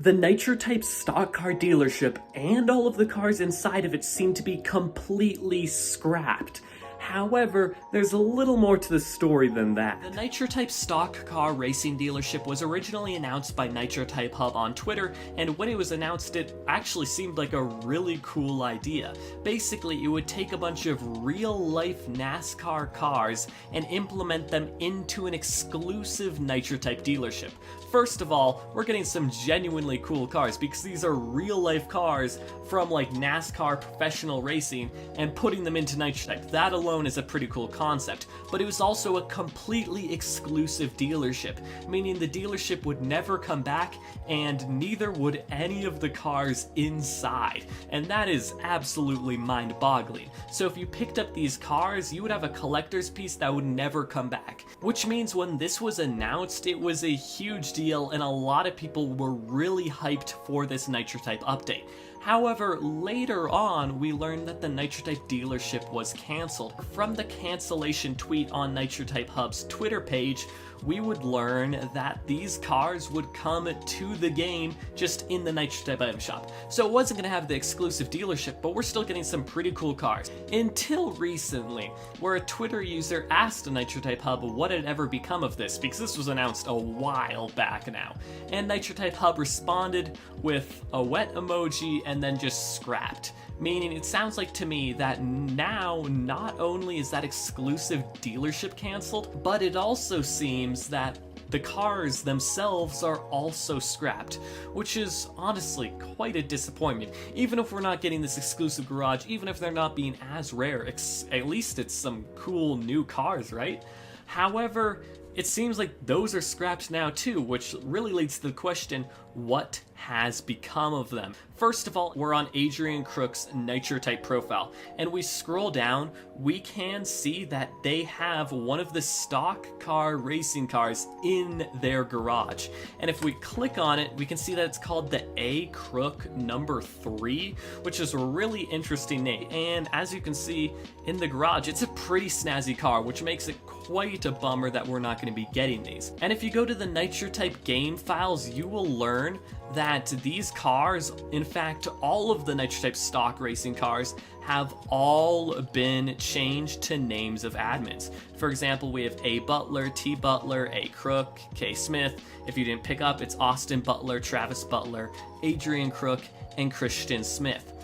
The Nitrotype stock car dealership and all of the cars inside of it seem to be completely scrapped. However, there's a little more to the story than that. The Nitrotype stock car racing dealership was originally announced by Nitrotype Hub on Twitter, and when it was announced, it actually seemed like a really cool idea. Basically, it would take a bunch of real-life NASCAR cars and implement them into an exclusive Nitrotype dealership. First of all, we're getting some genuinely cool cars because these are real-life cars from like NASCAR professional racing and putting them into Nitrotype. That alone is a pretty cool concept, but it was also a completely exclusive dealership, meaning the dealership would never come back and neither would any of the cars inside, and that is absolutely mind-boggling. So if you picked up these cars, you would have a collector's piece that would never come back, which means when this was announced, it was a huge deal and a lot of people were really hyped for this Nitrotype update. However, later on, we learned that the Nitrotype dealership was cancelled. From the cancellation tweet on Nitrotype Hub's Twitter page, we would learn that these cars would come to the game just in the Nitrotype item shop. So it wasn't going to have the exclusive dealership, but we're still getting some pretty cool cars. Until recently, where a Twitter user asked Nitrotype Hub what had ever become of this, because this was announced a while back now. And Nitrotype Hub responded with a wet emoji and then just scrapped. Meaning it sounds like to me that now not only is that exclusive dealership cancelled, but it also seems that the cars themselves are also scrapped, which is honestly quite a disappointment. Even if we're not getting this exclusive garage, even if they're not being as rare, at least it's some cool new cars, right? However, it seems like those are scrapped now too, which really leads to the question, what has become of them? First of all, we're on Adrian Crook's Nitrotype profile, and we scroll down, we can see that they have one of the stock car racing cars in their garage. And if we click on it, we can see that it's called the A Crook number 3, which is a really interesting name. And as you can see in the garage, it's a pretty snazzy car, which makes it quite a bummer that we're not going to be getting these. And if you go to the Nitrotype game files, you will learn that these cars, in fact, all of the Nitrotype stock racing cars have all been changed to names of admins. For example, we have A Butler, T Butler, A Crook, K Smith. If you didn't pick up, it's Austin Butler, Travis Butler, Adrian Crook, and Christian Smith.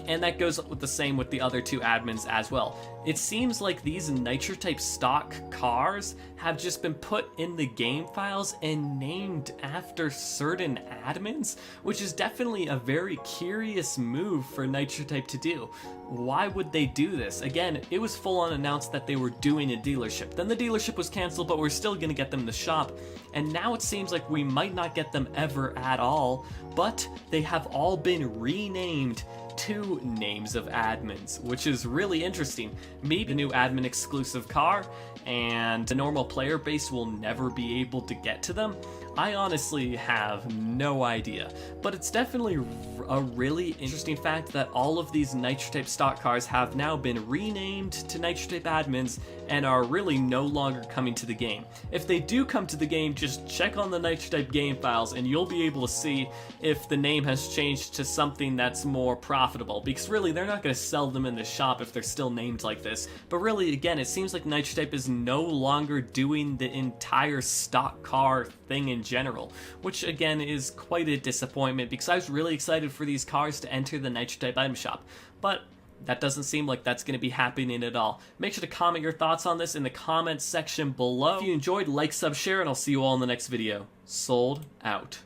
And that goes with the same with the other two admins as well. It seems like these Nitrotype stock cars have just been put in the game files and named after certain admins, which is definitely a very curious move for Nitrotype to do. Why would they do this? Again, it was full on announced that they were doing a dealership. Then the dealership was canceled, but we're still gonna get them in the shop. And now it seems like we might not get them ever at all, but they have all been renamed to names of admins, which is really interesting. Maybe the new admin exclusive car and the normal player base will never be able to get to them. I honestly have no idea, but it's definitely a really interesting fact that all of these Nitrotype stock cars have now been renamed to Nitrotype admins and are really no longer coming to the game. If they do come to the game, just check on the Nitrotype game files and you'll be able to see if the name has changed to something that's more profitable, because really they're not going to sell them in the shop if they're still named like this. But really, again, it seems like Nitrotype is no longer doing the entire stock car thing in general, which again is quite a disappointment because I was really excited for these cars to enter the Nitrotype item shop, but that doesn't seem like that's going to be happening at all. Make sure to comment your thoughts on this in the comments section below. If you enjoyed, like, sub, share, and I'll see you all in the next video. Sold out.